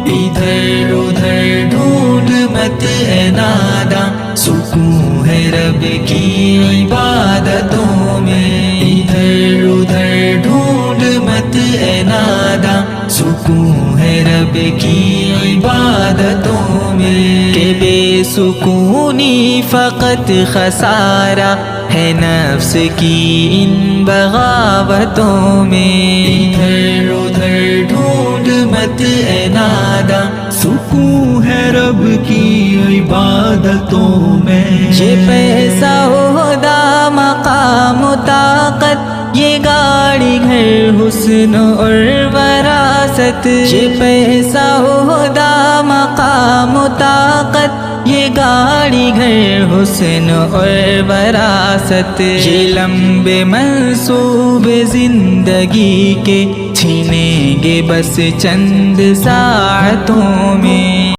ادھر ادھر ڈھونڈ مت اے ناداں، سکون ہے رب کی عبادتوں میں۔ ادھر ادھر ڈھونڈ مت اے ناداں، سکون ہے رب کی عبادتوں میں۔ کہ بے سکونی فقط خسارہ ہے نفس کی ان بغاوتوں میں۔ ادھر ادھر ڈھونڈ مت اے ناداں، سکون ہے رب کی عبادتوں میں۔ یہ پیسہ عہدہ مقام و طاقت، یہ گاڑی گھر حسن اور وراثت۔ یہ پیسہ عہدہ مقام و طاقت، یہ گاڑی گھر حسن اور وراثت۔ یہ لمبے منصوبے زندگی کے چھینیں گے بس چند ساعتوں میں۔